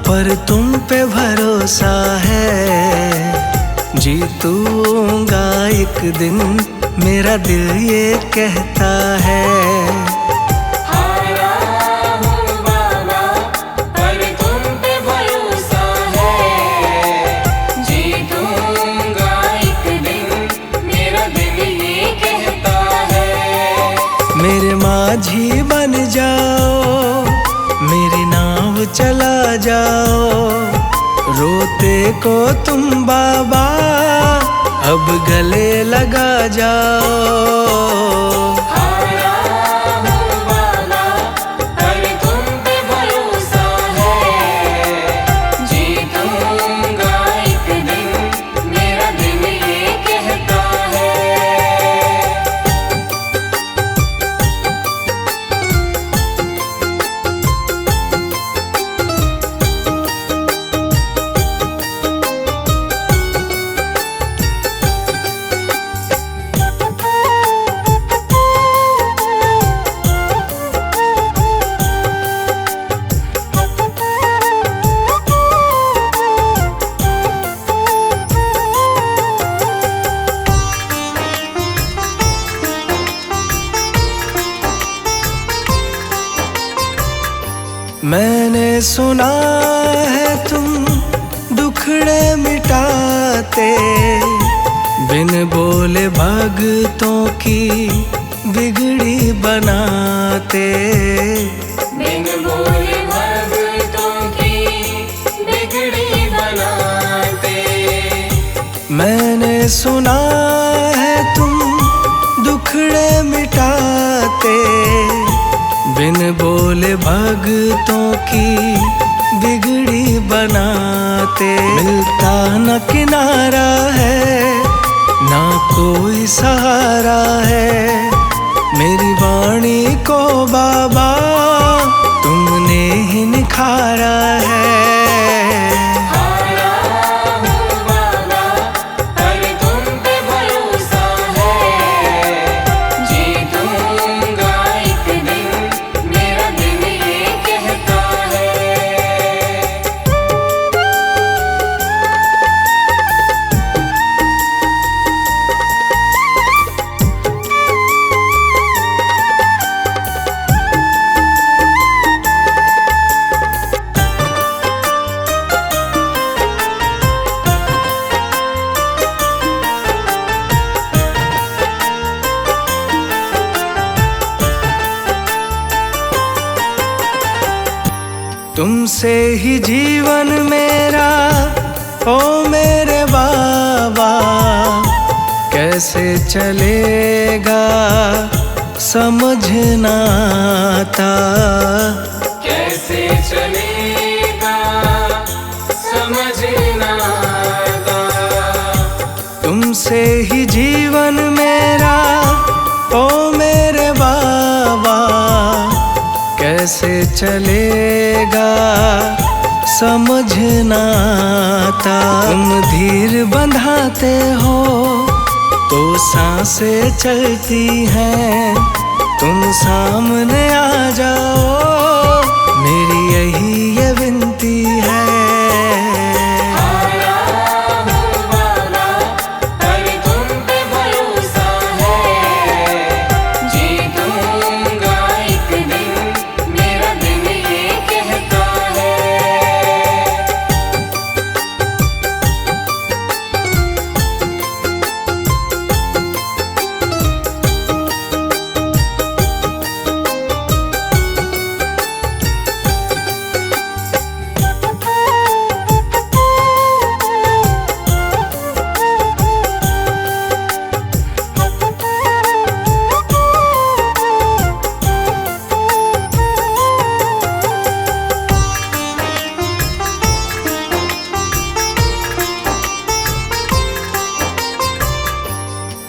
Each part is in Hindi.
पर तुम पे भरोसा है। जीतूंगा एक दिन, मेरा दिल ये कहता है। हारा हूँ बाबा, पर तुम पे भरोसा है। जीतूंगा एक दिन, मेरा दिल ये कहता है। मेरे माझी बन जाओ, मेरी नाव चला जाओ। रोते को तुम बाबा अब गले लगा जाओ। हारा हूँ बाबा, पर तुम पे भरोसा है। जीतूंगा एक दिन, मेरा दिल ये कहता है। मैंने सुना है तुम दुखड़े मिटाते, बिन बोले भगतों की बिगड़ी बनाते। बिन बोले भगतों की बिगड़ी बनाते। मैंने सुना है तुम दुखड़े मिटाते, बिन बोले भगतों की बिगड़ी बनाते। मिलता न किनारा है, ना कोई सहारा है। मेरी वाणी को बाबा तुमने ही निखारा है। हारा हूँ बाबा, पर तुम पे भरोसा है। जीतूंगा एक दिन, मेरा दिल ये कहता है। तुमसे ही जीवन मेरा, ओ मेरे बाबा। कैसे चलेगा समझ ना आता। कैसे चलेगा समझ ना आता। तुमसे ही जीवन मेरा, ओ मेरे बाबा। कैसे चलेगा समझ ना आता। तुम धीर बंधाते हो तो सांसें चलती हैं। तुम सामने आ जाओ, मेरी यही ये विनती है। हारा हूँ बाबा, पर तुम पे भरोसा है। जीतूंगा एक दिन, मेरा दिल ये कहता है।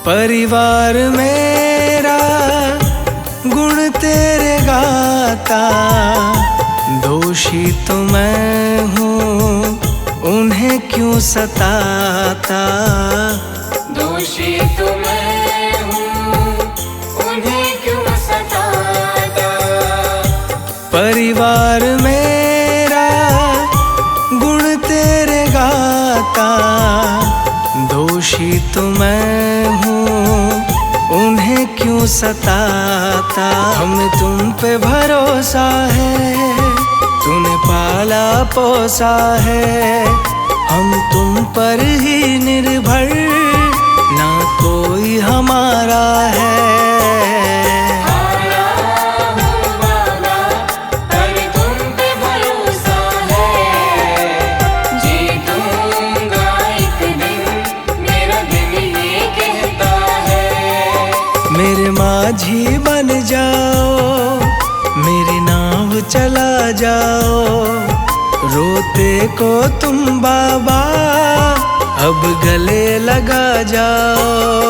परिवार मेरा गुण तेरे गाता। दोषी तो मैं हूँ, उन्हें क्यों सताता। दोषी तो मैं हूँ, उन्हें क्यों सताता। परिवार मेरा सताता। हमें तुम पे भरोसा है, तूने पाला पोसा है, हम तुम पर ही निर्भर, ना कोई हमारा है। मेरे माझी बन जाओ, मेरी नाव चला जाओ, रोते को तुम बाबा अब गले लगा जाओ।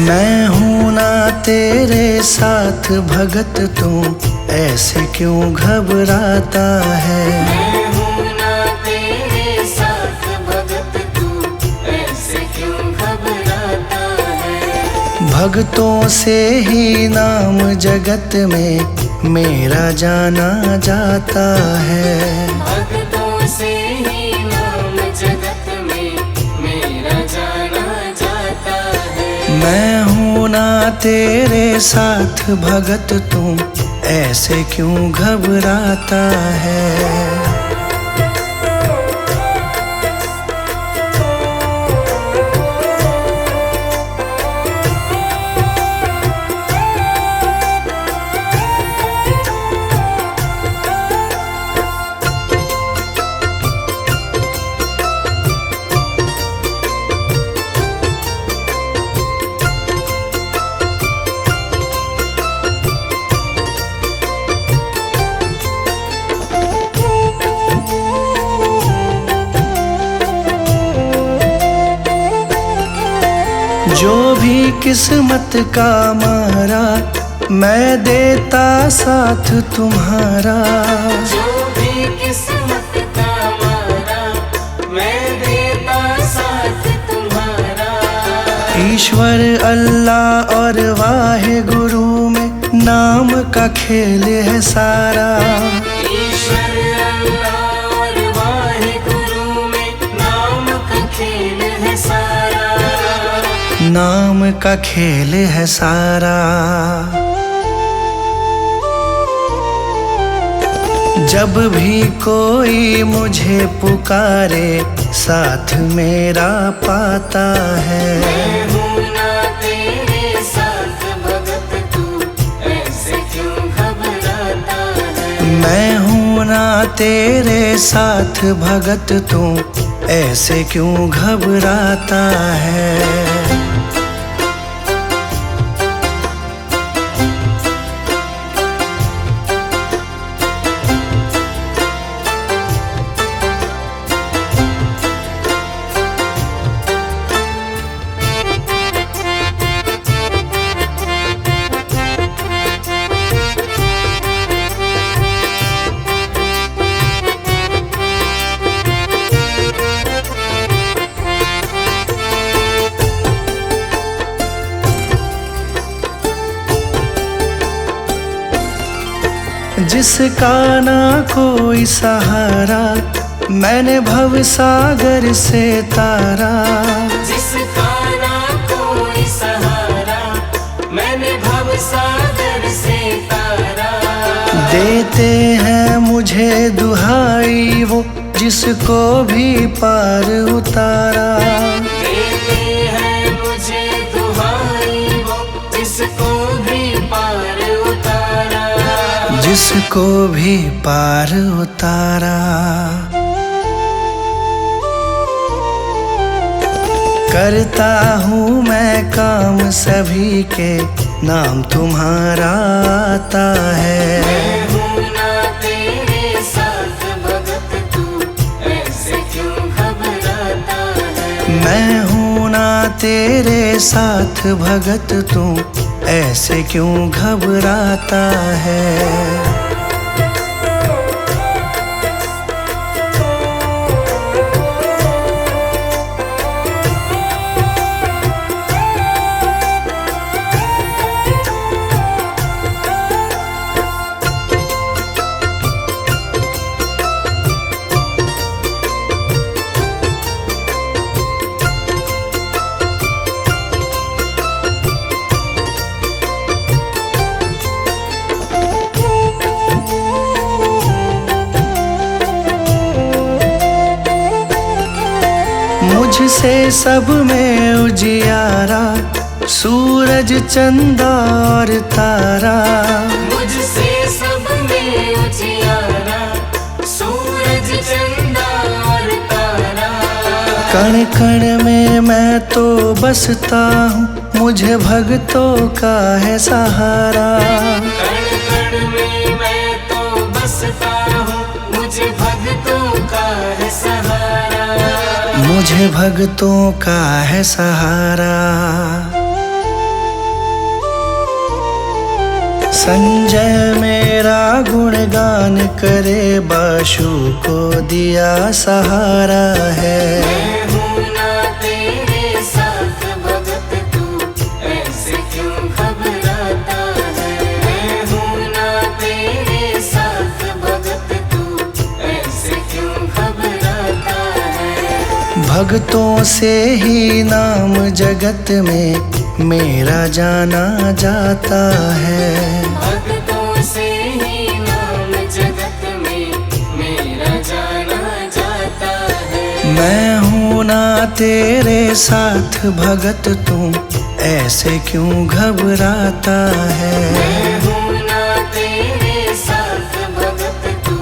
मैं हूँ ना तेरे साथ भगत, तू ऐसे क्यों घबराता है। मैं हूँ ना तेरे साथ भगत, तू ऐसे क्यों घबराता है। भक्तों से ही नाम जगत में मेरा जाना जाता है। भक्तों से ही नाम जगत में मेरा जाना जाता है। मैं हूँ ना तेरे साथ भगत, तू ऐसे क्यों घबराता है। जो भी किस्मत का मारा, मैं देता साथ तुम्हारा। जो भी किस्मत का मारा, मैं देता साथ तुम्हारा। ईश्वर अल्लाह और वाहे गुरु में नाम का खेल है सारा। ईश्वर अल्लाह और वाहे गुरु में नाम का खेल है सारा। नाम का खेल है सारा। जब भी कोई मुझे पुकारे, साथ मेरा पाता है। मैं हूँ ना तेरे साथ भगत, तू ऐसे क्यों घबराता है। मैं हूँ ना तेरे साथ भगत, तू ऐसे क्यों घबराता है। जिसका ना कोई सहारा, मैंने भव सागर से तारा। जिसका ना कोई सहारा, मैंने भव सागर से तारा। देते हैं मुझे दुहाई वो, जिसको भी पार उतारा। देते हैं मुझे दुहाई वो, जिसको भी पार उतारा। जिसको भी पार उतारा। करता हूँ मैं काम सभी के, नाम तुम्हारा आता है। मैं हूँ ना तेरे साथ भगत, तू ऐसे क्यों घबराता है। मैं हूँ ना तेरे साथ भगत, तू ऐसे क्यों घबराता है। मुझसे सब में उजियारा, सूरज चंदा और तारा। मुझसे सब में उजियारा, सूरज चंदा और तारा। कण कण में मैं तो बसता हूँ, मुझे भक्तों का है सहारा। कण कण में मैं तो बसता हूँ, मुझे भक्तों का है सहारा। मुझे भक्तों का है सहारा। संजय मेरा गुणगान करे, बाशु को दिया सहारा है। मैं हूँ ना तेरे साथ भगत, तू ऐसे क्यों घबराता है। मैं हूँ ना तेरे साथ भगत, तू ऐसे क्यों घबराता है। भक्तों से ही नाम जगत में मेरा जाना जाता है। भक्तों से ही नाम जगत में मेरा जाना जाता है। मैं हूँ ना तेरे साथ भगत, तू ऐसे क्यों घबराता है। मैं हूँ ना तेरे साथ भगत, तू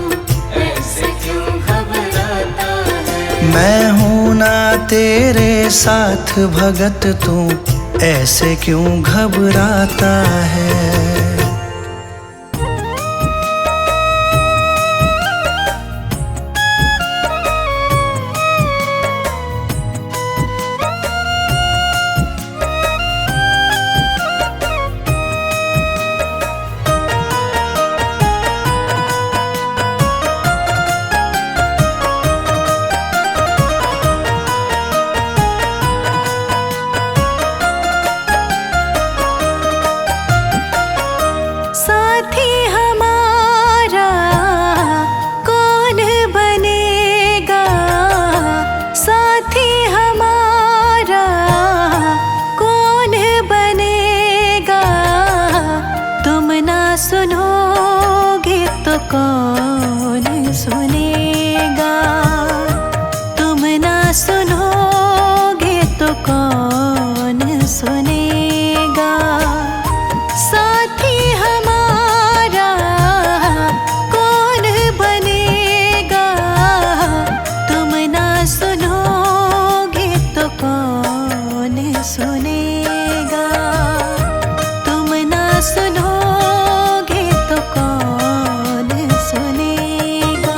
ऐसे क्यों घबराता है। मैं हूँ ना तेरे साथ भगत, तू ऐसे क्यों घबराता है। साथी हमारा कौन बनेगा, साथी हमारा कौन बनेगा। तुम ना सुनोगे तो कौन सुनेगा, तुम ना सुनोगे तो कौन सुनेगा। साथी हमारा कौन बनेगा, तुम ना सुनोगे तो कौन सुनेगा, तुम ना सुनोगे तो कौन सुनेगा।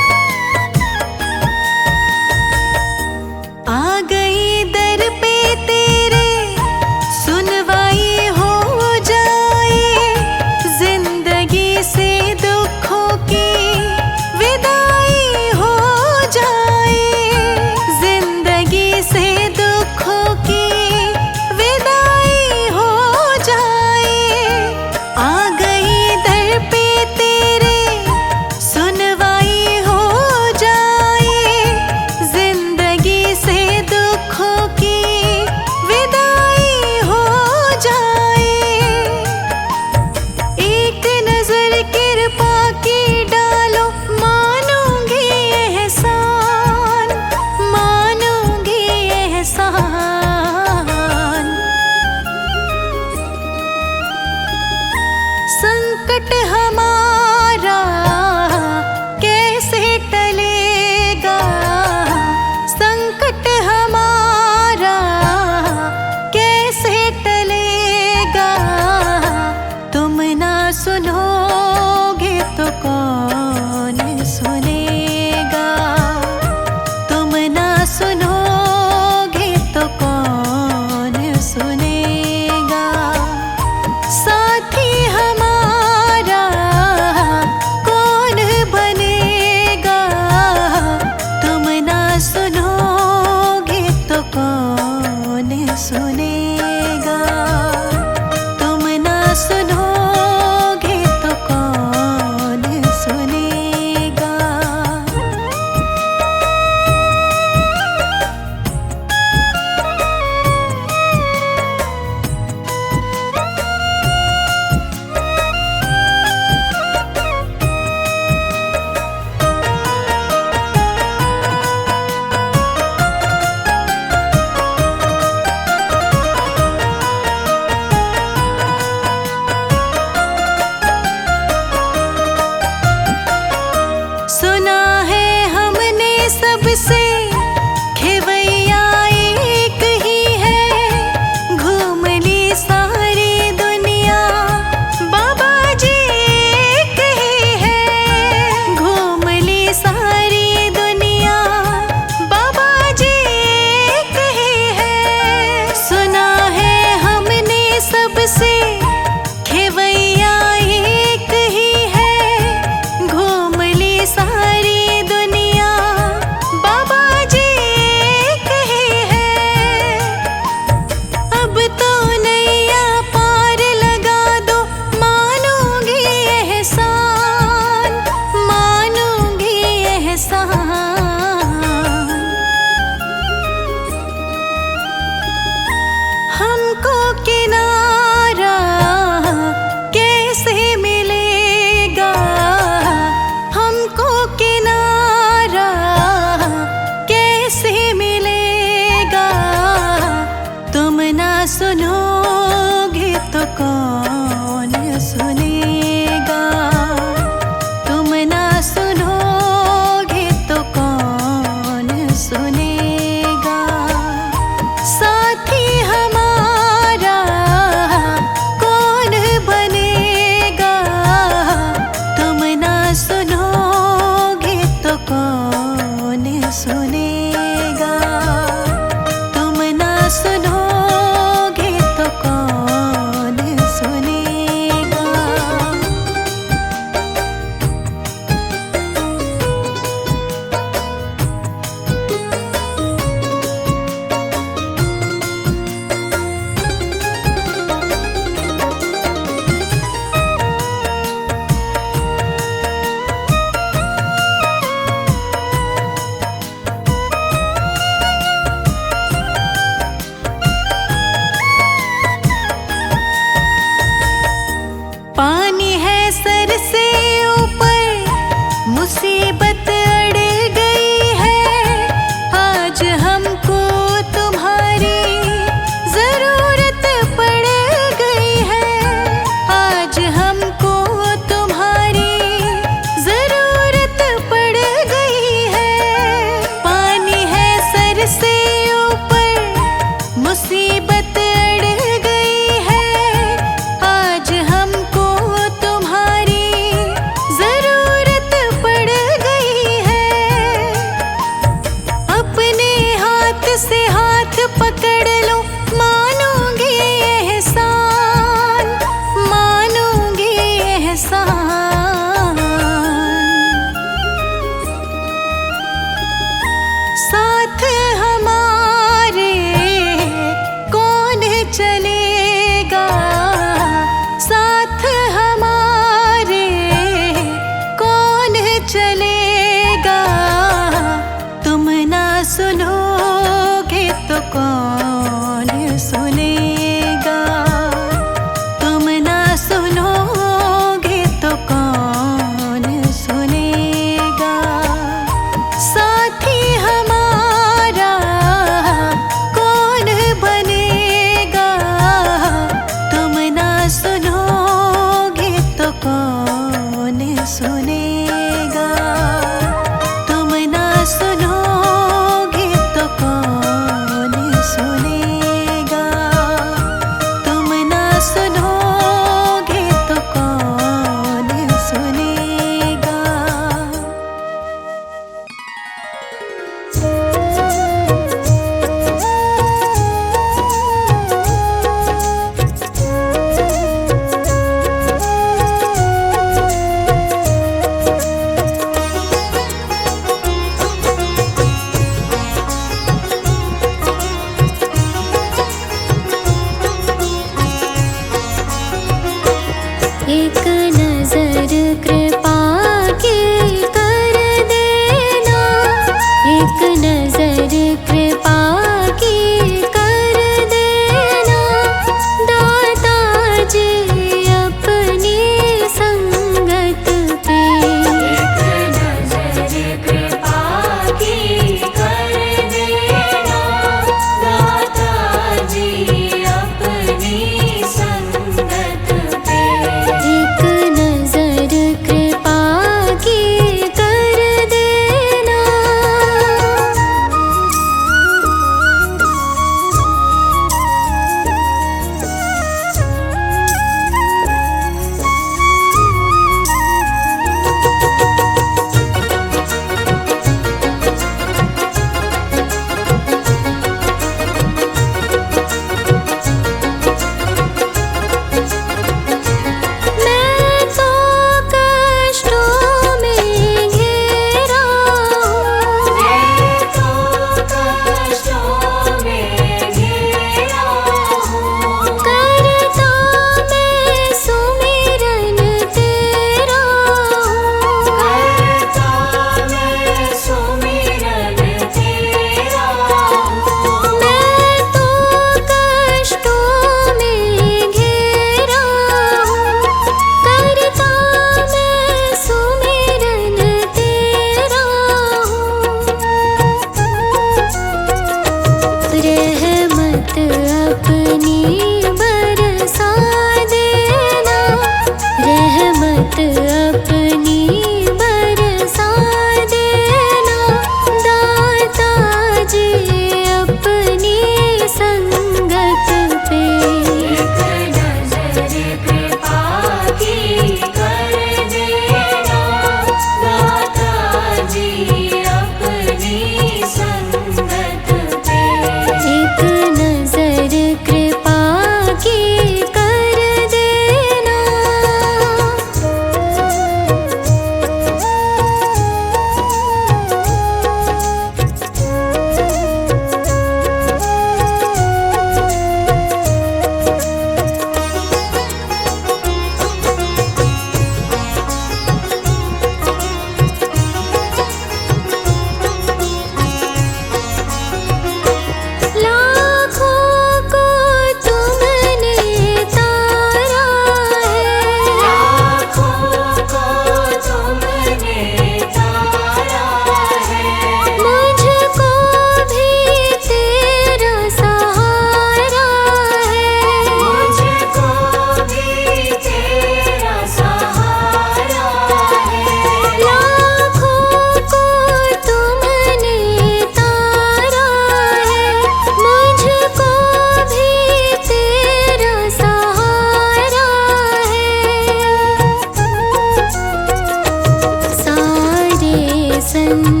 तुम